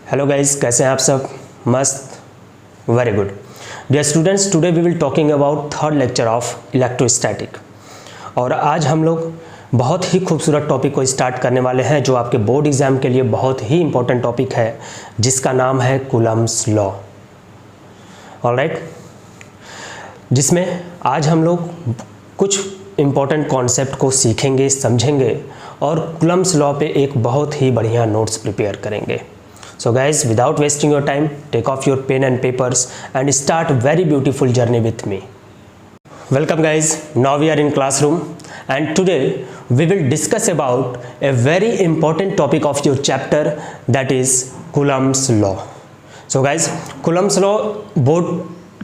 Hello guys, कैसे हैं आप सब? मस्त, very good. Dear students, today we will talking about third lecture of electrostatic. और आज हम लोग बहुत ही खूबसूरत टॉपिक को स्टार्ट करने वाले हैं जो आपके बोर्ड एग्जाम के लिए बहुत ही इंपॉर्टेंट टॉपिक है, जिसका नाम है कूलम्ब्स लॉ। ऑलराइट, जिसमें आज हम लोग कुछ इम्पॉर्टेंट कॉन्सेप्ट को सीखेंगे, समझेंगे और कूलम्ब्स लॉ पे एक बहुत ही बढ़िया नोट्स प्रिपेयर करेंगे। So guys, without wasting your time, take off your pen and papers and start very beautiful journey with me. Welcome guys, now we are in classroom and today we will discuss about a very important topic of your chapter, that is Coulomb's law. So guys, Coulomb's law board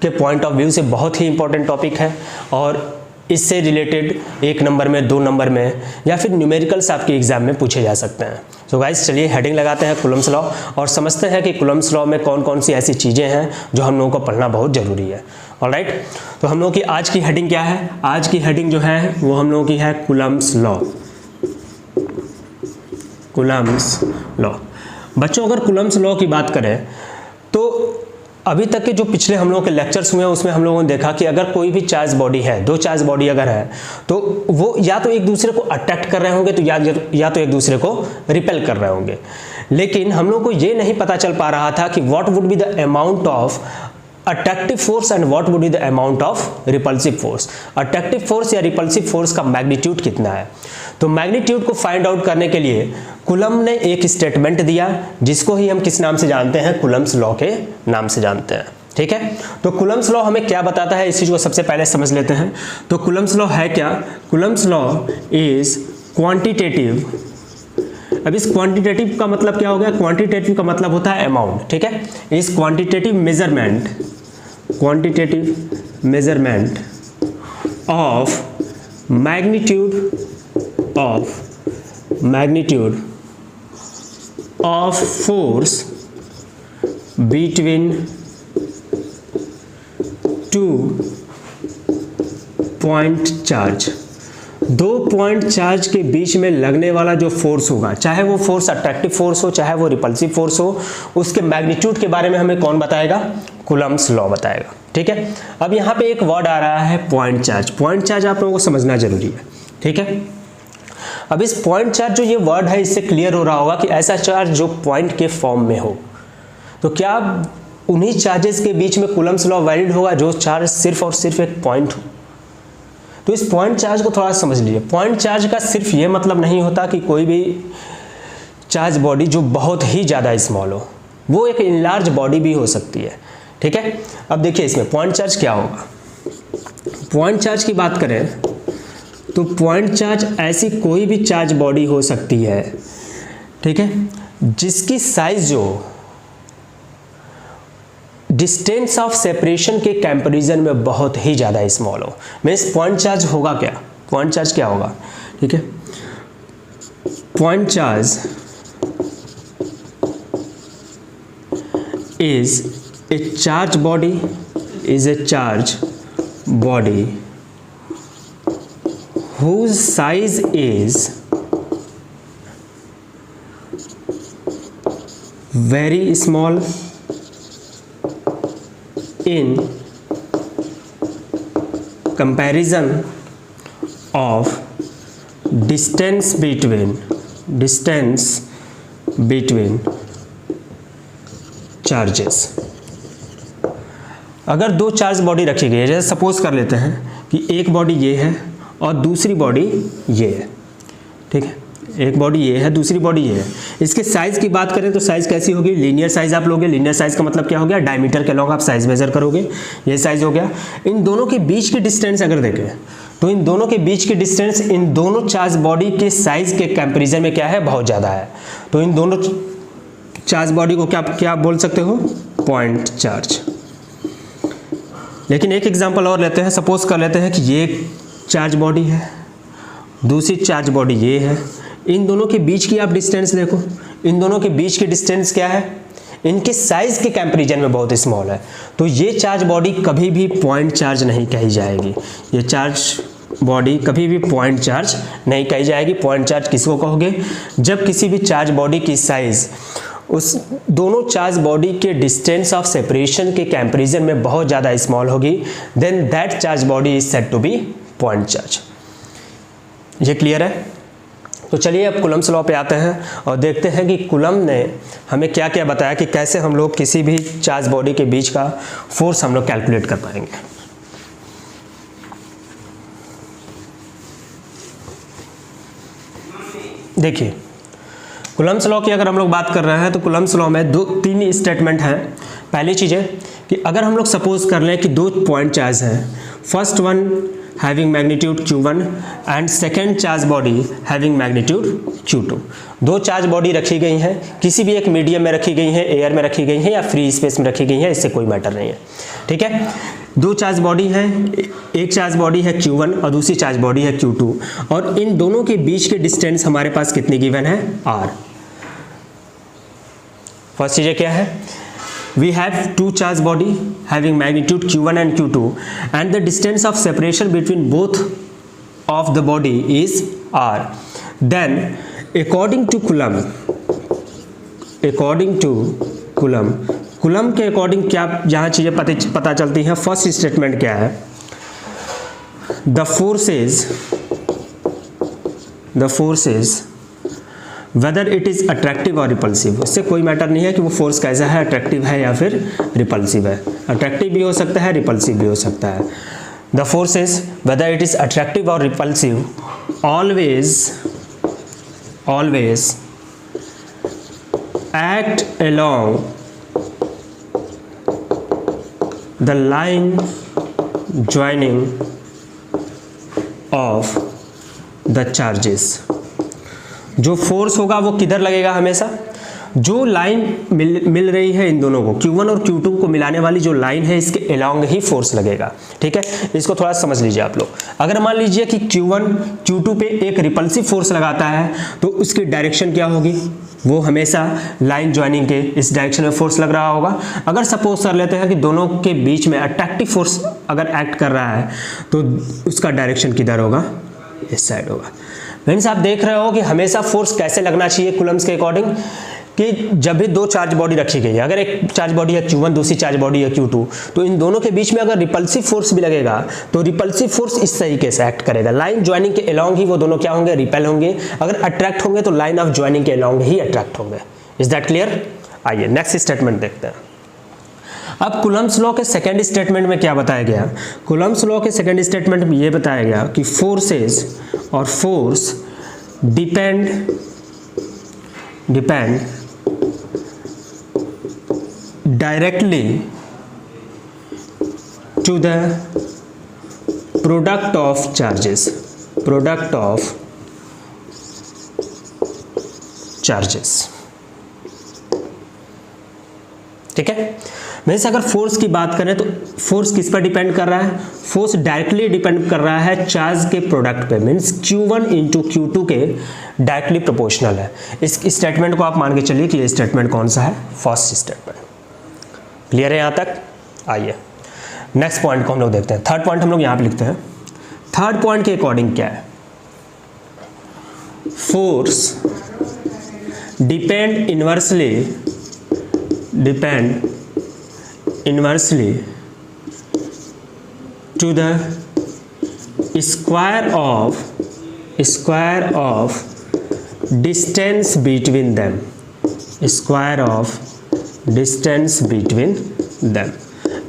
के point of view से बहुत ही important topic है और इससे related 1 number में, 2 number में या फिर न्यूमेरिकल्स आपके एग्जाम में पूछे जा सकते हैं। सो गाइस, चलिए हेडिंग लगाते हैं कूलम्ब्स लॉ और समझते हैं कि कूलम्ब्स लॉ में कौन कौन सी ऐसी चीज़ें हैं जो हम लोगों को पढ़ना बहुत ज़रूरी है। ऑलराइट, तो हम लोगों की आज की हेडिंग क्या है? आज की हेडिंग जो है वो हम लोगों की है कूलम्ब्स लॉ। कूलम्ब्स लॉ बच्चों, अगर कूलम्ब्स लॉ की बात करें तो अभी तक के जो पिछले हम लोगों के लेक्चर्स हुए हैं उसमें हम लोगों ने देखा कि अगर कोई भी चार्ज बॉडी है, 2 चार्ज बॉडी अगर है तो वो या तो एक दूसरे को अट्रैक्ट कर रहे होंगे तो या तो एक दूसरे को रिपेल कर रहे होंगे। लेकिन हम लोगों को ये नहीं पता चल पा रहा था कि what would be the amount of attractive force and what would be the amount of repulsive force. Attractive force या रिपल्सिव फोर्स का मैग्नीट्यूड कितना है। तो मैग्नीट्यूड को फाइंड आउट करने के लिए कूलम्ब ने एक स्टेटमेंट दिया जिसको ही हम किस नाम से जानते हैं? कूलम्ब्स लॉ के नाम से जानते हैं। ठीक है, तो कूलम्ब्स लॉ हमें क्या बताता है, इस चीज को सबसे पहले समझ लेते हैं। तो कूलम्ब्स लॉ है क्या? Coulomb's law is quantitative. अब इस क्वांटिटेटिव का मतलब क्या हो गया? क्वांटिटेटिव का मतलब होता है अमाउंट। ठीक है, इस quantitative measurement of magnitude of force between 2 point charge. 2 point charge के बीच में लगने वाला जो फोर्स होगा, चाहे वो फोर्स अट्रैक्टिव फोर्स हो चाहे वो रिपल्सिव फोर्स हो, उसके मैग्नीट्यूड के बारे में हमें कौन बताएगा? कूलम्ब्स लॉ बताएगा। ठीक है, अब यहाँ पे एक वर्ड आ रहा है पॉइंट चार्ज। पॉइंट चार्ज आप लोगों को समझना जरूरी है। ठीक है, अब इस पॉइंट चार्ज जो ये वर्ड है, इससे क्लियर हो रहा होगा कि ऐसा चार्ज जो पॉइंट के फॉर्म में हो। तो क्या उन्हीं चार्जेस के बीच में कूलम्ब्स लॉ वैलिड होगा जो चार्ज सिर्फ और सिर्फ एक पॉइंट हो? तो इस पॉइंट चार्ज को थोड़ा समझ लीजिए। पॉइंट चार्ज का सिर्फ ये मतलब नहीं होता कि कोई भी चार्ज बॉडी जो बहुत ही ज़्यादा स्मॉल हो, वो एक इनलार्ज बॉडी भी हो सकती है। ठीक है, अब देखिए इसमें पॉइंट चार्ज क्या होगा। पॉइंट चार्ज की बात करें तो पॉइंट चार्ज ऐसी कोई भी चार्ज बॉडी हो सकती है, ठीक है, जिसकी साइज जो डिस्टेंस ऑफ सेपरेशन के कंपैरिजन में बहुत ही ज़्यादा स्मॉल हो। मीन्स पॉइंट चार्ज होगा क्या? पॉइंट चार्ज क्या होगा? ठीक है, point charge is a charge body whose size is very small in comparison of distance between charges। अगर 2 चार्ज बॉडी रखी गई है, जैसे सपोज कर लेते हैं कि एक बॉडी ये है और दूसरी बॉडी ये है। ठीक है, एक बॉडी ये है, दूसरी बॉडी ये है। इसके साइज की बात करें तो साइज कैसी होगी? लीनियर साइज आप लोगे। लीनियर साइज का मतलब क्या हो गया? डायमीटर के लॉन्ग आप साइज मेजर करोगे, ये साइज हो गया। इन दोनों के बीच की डिस्टेंस अगर देखें तो इन दोनों के बीच की डिस्टेंस इन दोनों चार्ज बॉडी के साइज के कंपैरिजन में क्या है? बहुत ज़्यादा है। तो इन दोनों चार्ज बॉडी को क्या बोल सकते हो? Point charge. लेकिन एक एग्जाम्पल और लेते हैं। सपोज कर लेते हैं कि ये चार्ज बॉडी है, दूसरी चार्ज बॉडी ये है। इन दोनों के बीच की आप डिस्टेंस देखो, इन दोनों के बीच की डिस्टेंस क्या है? इनके साइज के कंपैरिजन में बहुत स्मॉल है। तो ये चार्ज बॉडी कभी भी पॉइंट चार्ज नहीं कही जाएगी। ये चार्ज बॉडी कभी भी पॉइंट चार्ज नहीं कही जाएगी। पॉइंट चार्ज किसको कहोगे? जब किसी भी चार्ज बॉडी की साइज उस दोनों चार्ज बॉडी के डिस्टेंस ऑफ सेपरेशन के कंपैरिजन में बहुत ज़्यादा स्मॉल होगी, then that charge body is said to be point charge. ये क्लियर है? तो चलिए अब कूलम्ब्स लॉ पे आते हैं और देखते हैं कि कूलम्ब ने हमें क्या क्या बताया कि कैसे हम लोग किसी भी चार्ज बॉडी के बीच का फोर्स हम लोग कैलकुलेट कर पाएंगे। देखिए, कूलम्ब्स लॉ की अगर हम लोग बात कर रहे हैं तो कूलम्ब्स लॉ में तीन स्टेटमेंट हैं। पहली चीज़ है कि अगर हम लोग सपोज कर लें कि दो पॉइंट चार्ज हैं, first one having magnitude Q1 and second charge body having magnitude Q2। दो चार्ज बॉडी रखी गई हैं, किसी भी एक मीडियम में रखी गई हैं, एयर में रखी गई हैं या फ्री स्पेस में रखी गई हैं, इससे कोई मैटर नहीं है। ठीक है, दो चार्ज बॉडी हैं, एक चार्ज बॉडी है Q1 और दूसरी चार्ज बॉडी है Q2, और इन दोनों के बीच के डिस्टेंस हमारे पास कितनी गिवन है? R। फर्स्ट चीज़ क्या है? We have two charge body having magnitude Q1 and Q2 and the distance of separation between both of the body is R. Then according to Coulomb के अकॉर्डिंग क्या जहाँ चीज़ें पता चलती हैं? फर्स्ट स्टेटमेंट क्या है? The forces weather it is attractive और रिपल्सिव, इससे कोई मैटर नहीं है कि वो फोर्स कैसा है, अट्रैक्टिव है या फिर रिपल्सिव है। अट्रैक्टिव भी हो सकता है, रिपल्सिव भी हो सकता है। The forces whether it is attractive और repulsive always act along the line joining of the charges. जो फोर्स होगा वो किधर लगेगा? हमेशा जो लाइन मिल रही है इन दोनों को, Q1 और Q2 को मिलाने वाली जो लाइन है, इसके अलोंग ही फोर्स लगेगा। ठीक है, इसको थोड़ा समझ लीजिए आप लोग। अगर मान लीजिए कि Q1 Q2 पे एक रिपल्सिव फोर्स लगाता है तो उसकी डायरेक्शन क्या होगी? वो हमेशा लाइन ज्वाइनिंग के इस डायरेक्शन में फोर्स लग रहा होगा। अगर सपोज कर लेते हैं कि दोनों के बीच में अट्रैक्टिव फोर्स अगर एक्ट कर रहा है तो उसका डायरेक्शन किधर होगा? इस साइड होगा। फ्रेंड्स, आप देख रहे हो कि हमेशा फोर्स कैसे लगना चाहिए कूलम्ब्स के अकॉर्डिंग, कि जब भी दो चार्ज बॉडी रखी गई है, अगर एक चार्ज बॉडी है Q1, दूसरी चार्ज बॉडी है Q2, तो इन दोनों के बीच में अगर रिपल्सिव फोर्स भी लगेगा तो रिपल्सिव फोर्स इस तरीके से एक्ट करेगा। लाइन ज्वाइनिंग के अलोंग ही वो दोनों क्या होंगे? रिपेल होंगे। अगर अट्रैक्ट होंगे तो लाइन ऑफ ज्वाइनिंग के अलोंग ही अट्रैक्ट होंगे। Is that clear? आइए नेक्स्ट स्टेटमेंट देखते हैं। अब कूलम्ब्स लॉ के सेकेंड स्टेटमेंट में क्या बताया गया? कूलम्ब्स लॉ के सेकेंड स्टेटमेंट में ये बताया गया कि फोर्सेस और force depend directly to the product of charges। ठीक है, वैसे अगर फोर्स की बात करें तो फोर्स किस पर डिपेंड कर रहा है? फोर्स डायरेक्टली डिपेंड कर रहा है चार्ज के प्रोडक्ट पे, मीन्स Q1 इंटू Q2 के डायरेक्टली प्रोपोर्शनल है। इस स्टेटमेंट को आप मान के चलिए कि ये स्टेटमेंट कौन सा है? First statement. क्लियर है यहाँ तक? आइए नेक्स्ट पॉइंट को हम लोग देखते हैं। थर्ड पॉइंट हम लोग यहाँ पे लिखते हैं। थर्ड पॉइंट के अकॉर्डिंग क्या है? Force depend inversely to the square of distance between them.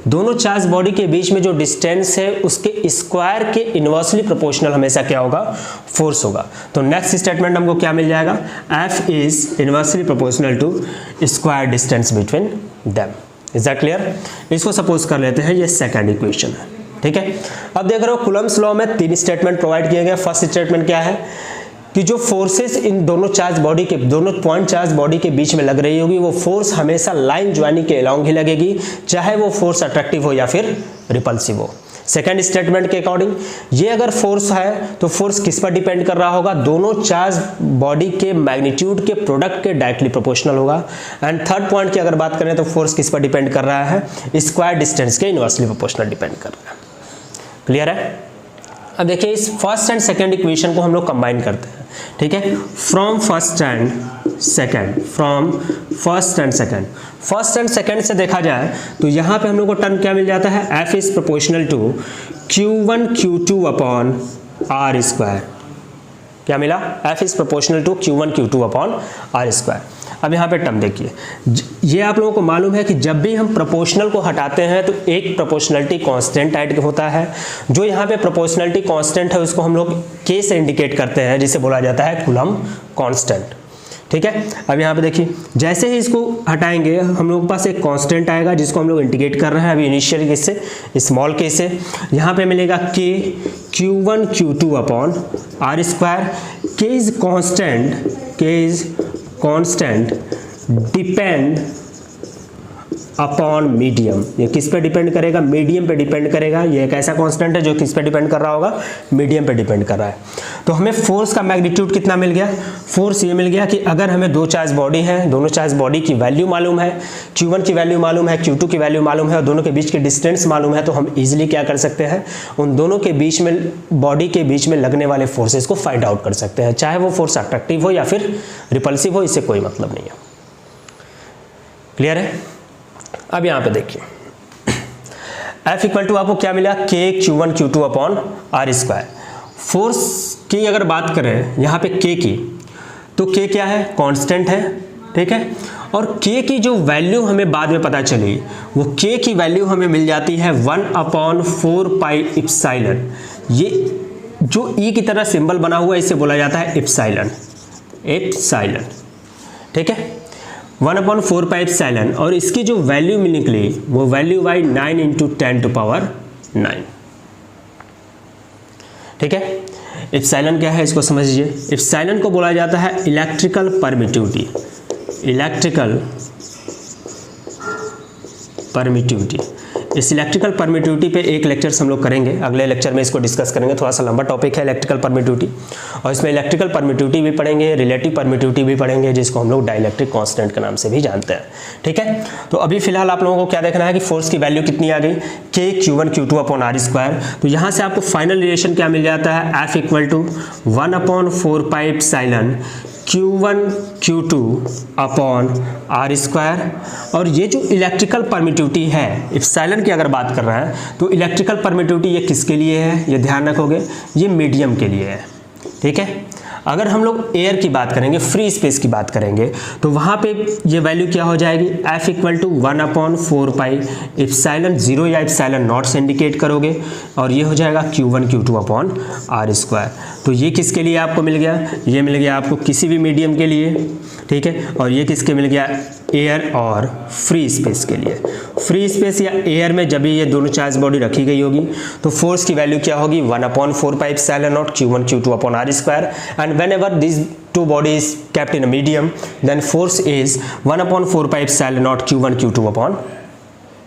दोनों चार्ज बॉडी के बीच में जो डिस्टेंस है उसके स्क्वायर के इनवर्सली प्रोपोर्शनल हमेशा क्या होगा? फोर्स होगा। तो नेक्स्ट स्टेटमेंट हमको क्या मिल जाएगा? F is inversely proportional to square distance between them. Is that clear? इसको सपोज कर लेते हैं ये सेकंड इक्वेशन है। ठीक है, अब देख रहे हो कूलम्ब्स लॉ में तीन स्टेटमेंट प्रोवाइड किए गए। फर्स्ट स्टेटमेंट क्या है कि जो फोर्सेस इन दोनों चार्ज बॉडी के, दोनों पॉइंट चार्ज बॉडी के बीच में लग रही होगी वो फोर्स हमेशा लाइन ज्वाइनिंग के अलोंग ही लगेगी, चाहे वो फोर्स अट्रैक्टिव हो या फिर रिपल्सिव हो। सेकंड स्टेटमेंट के अकॉर्डिंग ये अगर फोर्स है तो फोर्स किस पर डिपेंड कर रहा होगा? दोनों चार्ज बॉडी के मैग्नीट्यूड के प्रोडक्ट के डायरेक्टली प्रोपोर्शनल होगा। एंड थर्ड पॉइंट की अगर बात करें तो फोर्स किस पर डिपेंड कर रहा है? स्क्वायर डिस्टेंस के इनवर्सली प्रोपोर्शनल डिपेंड कर रहा है। क्लियर है? अब देखिए इस फर्स्ट एंड सेकंड इक्वेशन को हम लोग कंबाइन करते हैं। ठीक है, from first and second, from first and second. First and second से देखा जाए तो यहाँ पे हम लोग को टर्म क्या मिल जाता है, F is proportional to Q1 Q2 upon R square. क्या मिला, F is proportional to Q1 Q2 upon R square. अब यहाँ पे टर्म देखिए, ये आप लोगों को मालूम है कि जब भी हम प्रोपोर्शनल को हटाते हैं तो एक प्रोपोर्शनलिटी कांस्टेंट ऐड होता है। जो यहाँ पे प्रोपोर्शनलिटी कांस्टेंट है उसको हम लोग K से इंडिकेट करते हैं, जिसे बोला जाता है कूलम कांस्टेंट। ठीक है, अब यहाँ पे देखिए, जैसे ही इसको हटाएंगे हम लोग के पास एक कांस्टेंट आएगा जिसको हम लोग इंडिकेट कर रहे हैं अभी इनिशियल केस से, स्मॉल के से। यहाँ पे मिलेगा K Q1 Q2 upon R square. K is constant depend upon medium. ये किस पे डिपेंड करेगा, मीडियम पे डिपेंड करेगा। ये एक ऐसा कांस्टेंट है जो किस पे डिपेंड कर रहा होगा, मीडियम पे डिपेंड कर रहा है। तो हमें फोर्स का मैग्नीट्यूड कितना मिल गया, फोर्स ये मिल गया कि अगर हमें दो चार्ज बॉडी है, दोनों चार्ज बॉडी की वैल्यू मालूम है, Q1 की वैल्यू मालूम है, Q2 की वैल्यू मालूम है और दोनों के बीच की डिस्टेंस मालूम है, तो हम इजिली क्या कर सकते हैं, उन दोनों के बीच में, बॉडी के बीच में लगने वाले फोर्सेस को फाइंड आउट कर सकते हैं, चाहे वो फोर्स अट्रैक्टिव हो या फिर रिपल्सिव हो, इससे कोई मतलब नहीं है। क्लियर है। अब यहाँ पे देखिए, F इक्वल टू आपको क्या मिला, K Q1 Q2 upon R square. Force की अगर बात करें यहाँ पे K की, तो K क्या है, कांस्टेंट है। ठीक है, और K की जो वैल्यू हमें बाद में पता चली, वो K की वैल्यू हमें मिल जाती है 1/4 पाई इप्सिलॉन। ये जो E की तरह सिंबल बना हुआ है इसे बोला जाता है इप्सिलॉन। ठीक है, 1/4 पाई इप्सिलॉन, और इसकी जो वैल्यू में निकली वो वैल्यू बाई 9 × 10⁹। ठीक है, इप्सिलॉन क्या है इसको समझिए। इप्सिलॉन को बोला जाता है इलेक्ट्रिकल परमिटिविटी। इस इलेक्ट्रिकल परमिटिविटी पे एक लेक्चर हम लोग करेंगे, अगले लेक्चर में इसको डिस्कस करेंगे। थोड़ा सा लंबा टॉपिक है इलेक्ट्रिकल परमिटिविटी, और इसमें इलेक्ट्रिकल परमिटिविटी भी पढ़ेंगे, रिलेटिव परमिटिविटी भी पढ़ेंगे, जिसको हम लोग डाइलेक्ट्रिक कांस्टेंट के नाम से भी जानते हैं। ठीक है, तो अभी फिलहाल आप लोगों को क्या देखना है कि फोर्स की वैल्यू कितनी आ गई, K Q1 Q2 upon R square. तो यहाँ से आपको फाइनल रिलेशन क्या मिल जाता है, F equal to 1/4 pi epsilon Q1 Q2 upon R square. और ये जो इलेक्ट्रिकल परमिटिविटी है, इप्सिलॉन की अगर बात कर रहे हैं तो इलेक्ट्रिकल परमिटिविटी ये किसके लिए है, ये ध्यान रखोगे, ये मीडियम के लिए है। ठीक है, अगर हम लोग एयर की बात करेंगे, फ्री स्पेस की बात करेंगे, तो वहाँ पे ये वैल्यू क्या हो जाएगी, F equal to 1/4 pi epsilon 0 या इप्सिलॉन नॉट से इंडिकेट करोगे, और ये हो जाएगा Q1 Q2 upon R square. तो ये किसके लिए आपको मिल गया, ये मिल गया आपको किसी भी मीडियम के लिए। ठीक है, और ये किसके मिल गया, एयर और फ्री स्पेस के लिए। फ्री स्पेस या एयर में जब भी ये दोनों चार्ज बॉडी रखी गई होगी तो फोर्स की वैल्यू क्या होगी, 1/4 pi epsilon naught Q1 Q2 upon R square. And whenever these two bodies kept in a medium, then force is 1/4 pi epsilon naught Q1 Q2 upon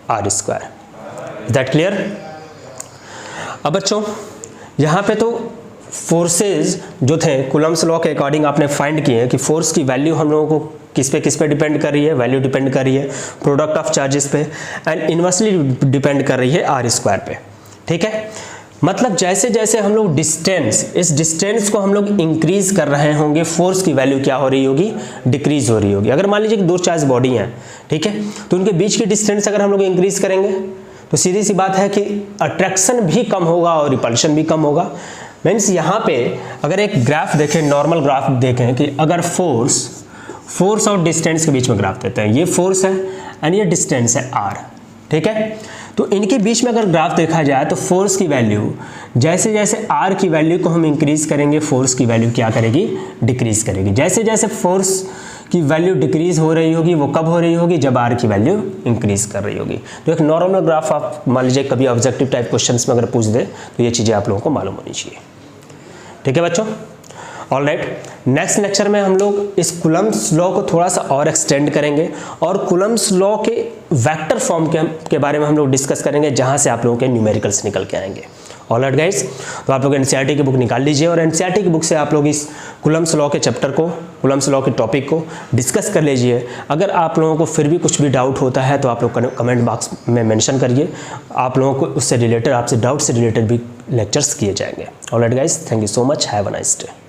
R square. Is that clear? अब बच्चों यहाँ पे तो forces जो थे Coulomb's law के according आपने find किए कि फोर्स की वैल्यू हम लोगों को किस पे डिपेंड कर रही है, वैल्यू डिपेंड कर रही है प्रोडक्ट ऑफ चार्जेस पे, एंड इनवर्सली डिपेंड कर रही है R स्क्वायर पे। ठीक है, मतलब जैसे जैसे हम लोग इस डिस्टेंस को हम लोग इंक्रीज कर रहे होंगे, फोर्स की वैल्यू क्या हो रही होगी, डिक्रीज हो रही होगी। अगर मान लीजिए कि दो चार्ज बॉडी हैं, ठीक है, तो उनके बीच की डिस्टेंस अगर हम लोग इंक्रीज करेंगे तो सीधी सी बात है कि अट्रैक्शन भी कम होगा और रिपल्शन भी कम होगा। मीन्स यहाँ पे अगर एक ग्राफ देखें, नॉर्मल ग्राफ देखें कि अगर फोर्स और डिस्टेंस के बीच में ग्राफ देते हैं, ये फोर्स है एंड ये डिस्टेंस है R। ठीक है, तो इनके बीच में अगर ग्राफ देखा जाए तो फोर्स की वैल्यू जैसे जैसे R की वैल्यू को हम इंक्रीज करेंगे, फोर्स की वैल्यू क्या करेगी, डिक्रीज करेगी। जैसे जैसे फोर्स की वैल्यू डिक्रीज हो रही होगी, वो कब हो रही होगी, जब R की वैल्यू इंक्रीज कर रही होगी। तो एक नॉर्मल ग्राफ आप मान लीजिए कभी ऑब्जेक्टिव टाइप क्वेश्चंस में अगर पूछ दे तो ये चीज़ें आप लोगों को मालूम होनी चाहिए। ठीक है बच्चों, ऑल राइट। नेक्स्ट लेक्चर में हम लोग इस कूलम्स लॉ को थोड़ा सा और एक्सटेंड करेंगे और कूलम्स लॉ के वेक्टर फॉर्म के बारे में हम लोग डिस्कस करेंगे, जहां से आप लोगों के न्यूमेरिकल्स निकल के आएंगे। ऑल राइट गाइस, तो आप लोग एनसीईआरटी की बुक निकाल लीजिए और एनसीईआरटी की बुक से आप लोग इस कूलम्स लॉ के चैप्टर को, कूलम्स लॉ के टॉपिक को डिस्कस कर लीजिए। अगर आप लोगों को फिर भी कुछ भी डाउट होता है तो आप लोग कमेंट बॉक्स में मेंशन करिए, आप लोगों को उससे रिलेटेड, आपसे डाउट से रिलेटेड भी लेक्चर्स किए जाएंगे। All right guys, thank you so much, have a nice day.